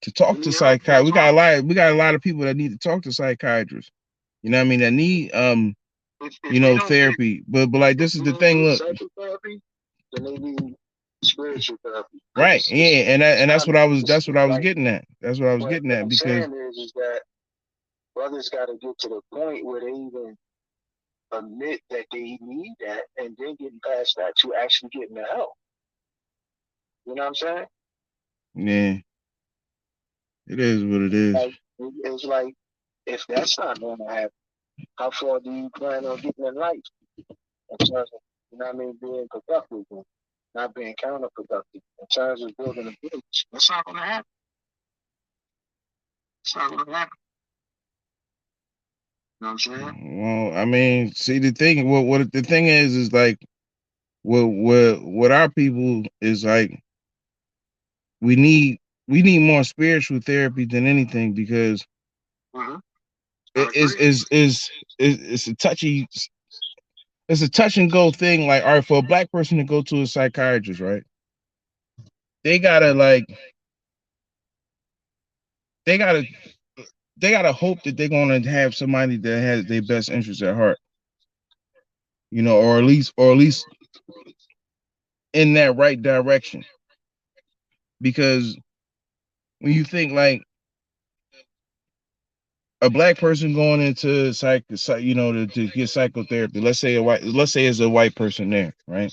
to talk to psychiatrists. We got a lot of people that need to talk to psychiatrists. You know what I mean? That need If they don't get therapy. But like this is the thing, look. psychotherapy, then they need spiritual therapy. Right. Yeah, and that's what I was Like getting at. That's what I was what getting at I'm because saying is that brothers got to get to the point where they even admit that they need that, and then getting past that to actually getting the help. You know what I'm saying? yeah, it is what it is. Like it's like if that's not going to happen, how far do you plan on getting in life in terms of you know what I mean being productive and not being counterproductive in terms of building a bridge? That's not going to happen. It's not going to happen. You know what I'm saying? Well, I mean, see the thing what the thing is like what our people is like we need more spiritual therapy than anything because Mm-hmm. I it agree. it's a touchy it's a touch and go thing. Like, all right, for a black person to go to a psychiatrist, right? They gotta like they gotta they gotta hope that they're gonna have somebody that has their best interests at heart, or at least in that right direction. Because when you think like a black person going into to get psychotherapy, let's say it's a white person there, right?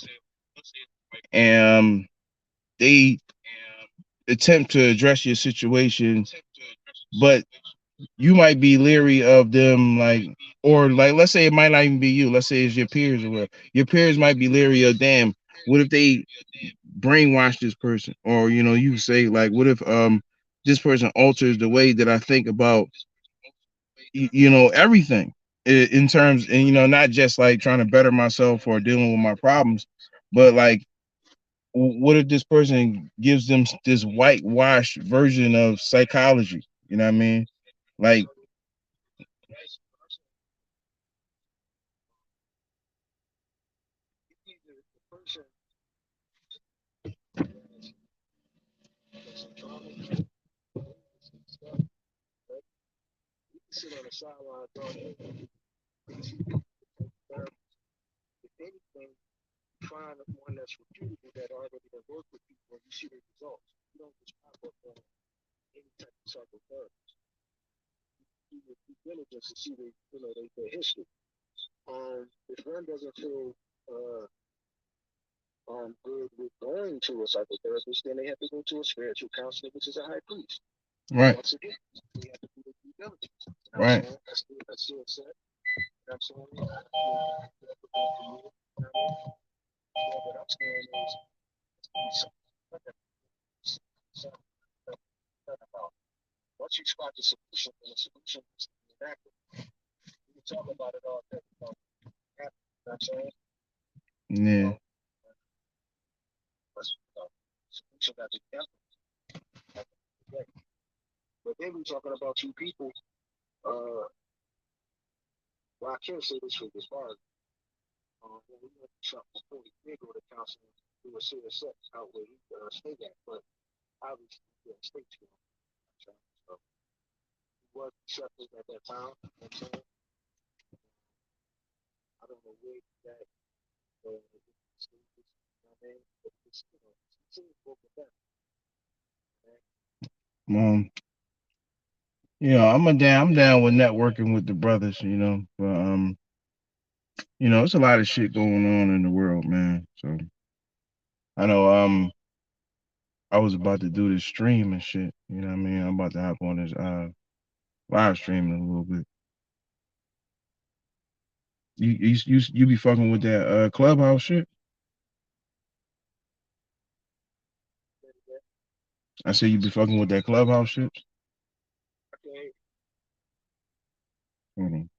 And they attempt to address your situation, but you might be leery of them, like, or like, let's say it might not even be you. Let's say it's your peers or whatever. Your peers might be leery of, damn, what if they brainwash this person? Or, you say, like, what if this person alters the way that I think about, everything in terms, and, not just like trying to better myself or dealing with my problems, but like, what if this person gives them this whitewash version of psychology? You know what I mean? Like, Either the person that's in trauma, stuff, right? You can sit on the sidelines all day. If anything, find one that's reputable that already has worked with people and you see the results. You don't just pop up on any type of psychotherapy. Do your due diligence to see their history. If one doesn't feel uh, good with going to a psychotherapist, then they have to go to a spiritual counselor, which is a high priest. right, Once again, they have to do the due diligence. You know what I'm right. saying? That's still set. You know what I'm saying? You have to go through it. You know what I mean? Yeah, what I'm saying is, once you spot the solution, then the solution is enacted. We can talk about it all day. You know what I'm saying? Yeah. Well, solution got to be implemented. But then we're talking about two people. Uh, well, I can't say this for this far. When we went to something before, he did go to counseling to do a serious sex out where he stayed at, but obviously he didn't stay too long. So he was accepted at that time. You know what I'm saying? I don't know where he's at. It's, you know what I mean? But it's broken down. Man. Um, I'm down with networking with the brothers, but it's a lot of shit going on in the world, man. So I know I was about to do this stream and shit. You know what I mean? I'm about to hop on this live stream in a little bit. You be fucking with that clubhouse shit? I say you be fucking with that clubhouse shit. Okay. Hold on.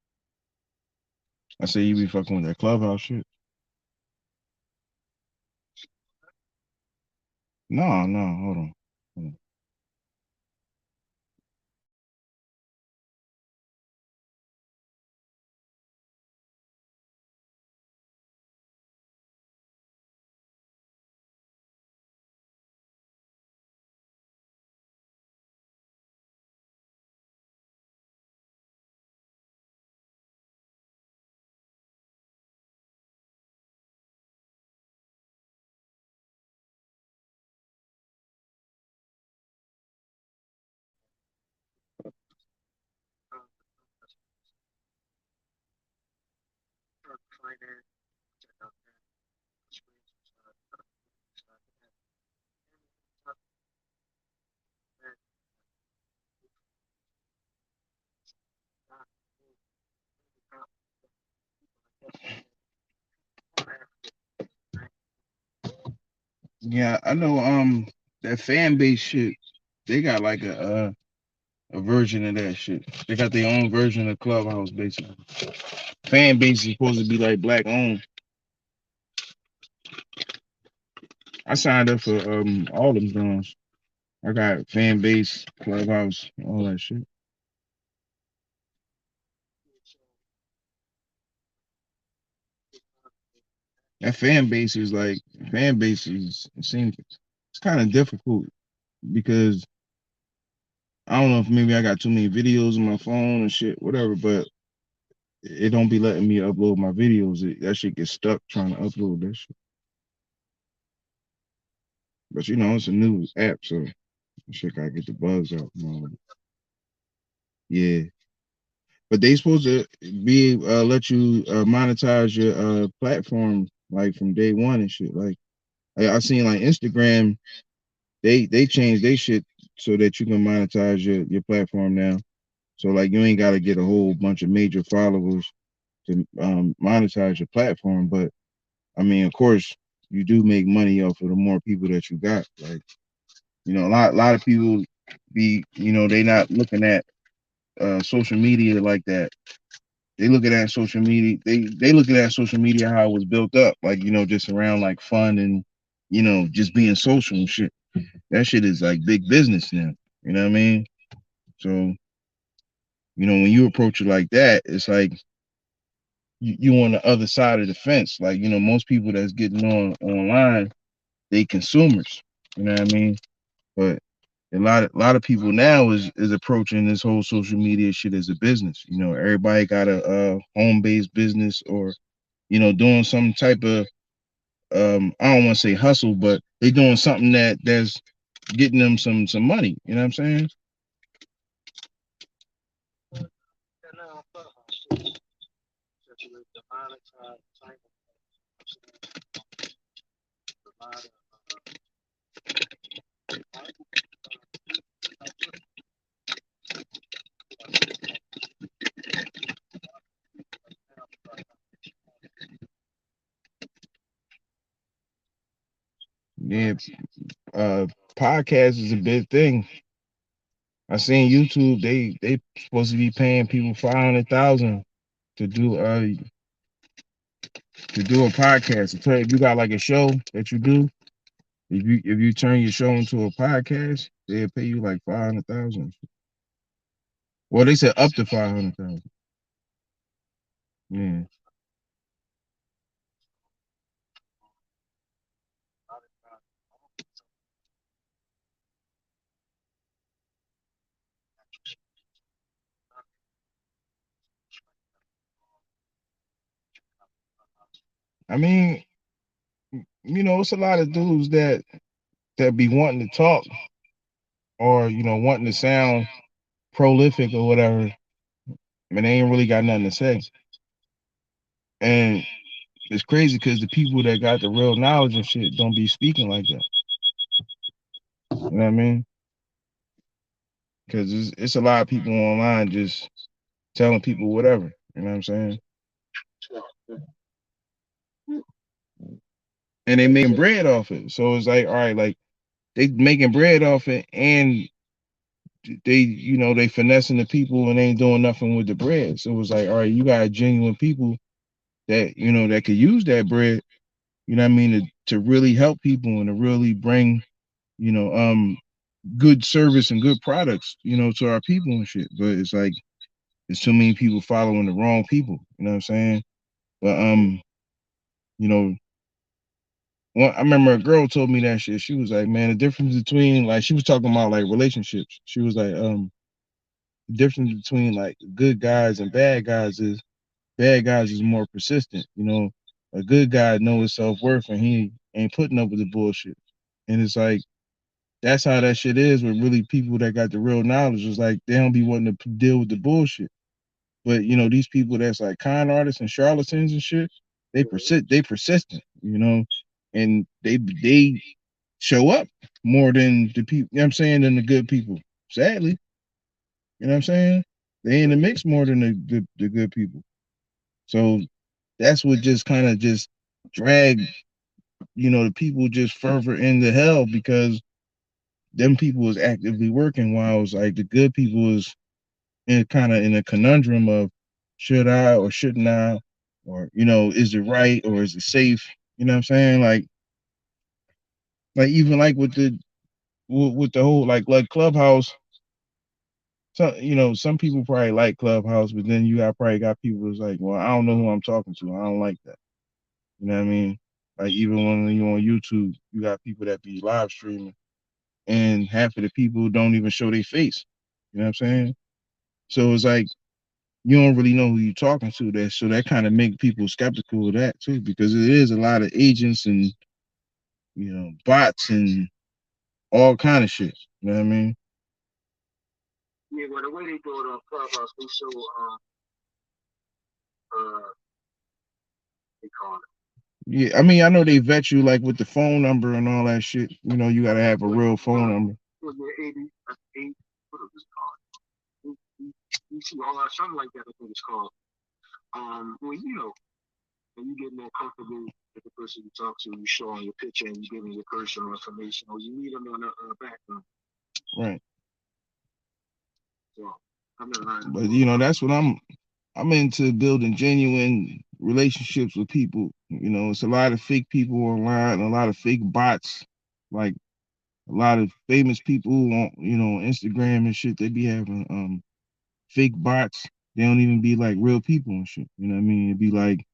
I say you be fucking with that clubhouse shit. No, no, hold on. Hold on. finance, check out that screens inside that. And on top of that, not really people like Yeah, I know. That fan base shit. They got like a version of that shit. They got their own version of Clubhouse, basically. Fan base is supposed to be like black owned. I signed up for all them joints. I got fan base, Clubhouse, all that shit. That fan base is it seems it's kind of difficult because I don't know if maybe I got too many videos on my phone and shit, whatever, but it don't be letting me upload my videos. That shit gets stuck trying to upload that shit. But you know, it's a new app, so shit gotta get the bugs out. Yeah. But they supposed to be let you monetize your platform like from day one and shit. Like I seen like Instagram, they changed their shit so that you can monetize your platform now. So like you ain't gotta get a whole bunch of major followers to monetize your platform. But I mean, of course, you do make money off of the more people that you got. Like a lot of people be they not looking at social media like that. They looking at social media. They looking at social media how it was built up, like just around like fun and just being social and shit. That shit is like big business now. You know what I mean? So when you approach it like that, it's like you on the other side of the fence. Like most people that's getting on online, they consumers. You know what I mean? But a lot of people now is approaching this whole social media shit as a business. Everybody got a home based business or doing some type of I don't want to say hustle, but they doing something that's getting them some money. You know what I'm saying? and now Clubhouse too, since you the monetized a lot of Yeah, uh, podcast is a big thing. I seen YouTube. They supposed to be paying people 500,000 to do a podcast. I tell you, if you got like a show that you do, if you turn your show into a podcast, they'll pay you like 500,000. Well, they said up to 500,000. Yeah, I mean, it's a lot of dudes that be wanting to talk or wanting to sound prolific or whatever, and they ain't really got nothing to say. And it's crazy because the people that got the real knowledge and shit don't be speaking like that. You know what I mean? Because it's a lot of people online just telling people whatever. You know what I'm saying? And they making bread off it. So it's like, all right, like they making bread off it, and they finessing the people and ain't doing nothing with the bread. So it's like, all right, you got genuine people that could use that bread. You know what I mean? To really help people and to really bring you know good service and good products to our people and shit. But it's like there's too many people following the wrong people. You know what I'm saying? But you know, I remember a girl told me that shit. She was like, man, the difference between like she was talking about like relationships. She was like, the difference between like good guys and bad guys is more persistent. A good guy knows his self worth and he ain't putting up with the bullshit. And it's like that's how that shit is with really people that got the real knowledge. It's like they don't be wanting to deal with the bullshit. But these people that's like con artists and charlatans and shit. Mm-hmm. They persistent, you know, and they show up more than the people, you know what I'm saying, than the good people. Sadly, you know what I'm saying? They in the Right. mix more than the good people. So that's what just kind of just drag, you know, the people just further into hell because them people was actively working while it was like the good people was in kind of in a conundrum of should I or shouldn't I, or you know, is it right or is it safe? You know what I'm saying? Like even like with the whole like Clubhouse. So you know, some people probably like Clubhouse, but then you got probably got people who's like, well, I don't know who I'm talking to. I don't like that. You know what I mean? Like even when you on YouTube, you got people that be live streaming, and half of the people don't even show their face. You know what I'm saying? So it's like you don't really know who you're talking to. That so that kind of make people skeptical of that too, because it is a lot of agents and you know bots and all kind of shit. You know what I mean? Yeah, well, the way they do it on Clubhouse, they show they call it. Yeah, I mean I know they vet you like with the phone number and all that shit. You know you got to have a real phone number. Was it 80? Eight, what is it called? ECR, something like that. I think it's called. Well, you know, when you get more comfortable with the person you talk to, you show on your picture and you give them your personal information, or you meet them on the background. Right. So I've been learning But more you know about. that's what I'm into building genuine relationships with people. You know, it's a lot of fake people online, a lot of fake bots, like a lot of famous people on you know Instagram and shit. They be having fake bots. They don't even be like real people and shit. You know what I mean? It'd be like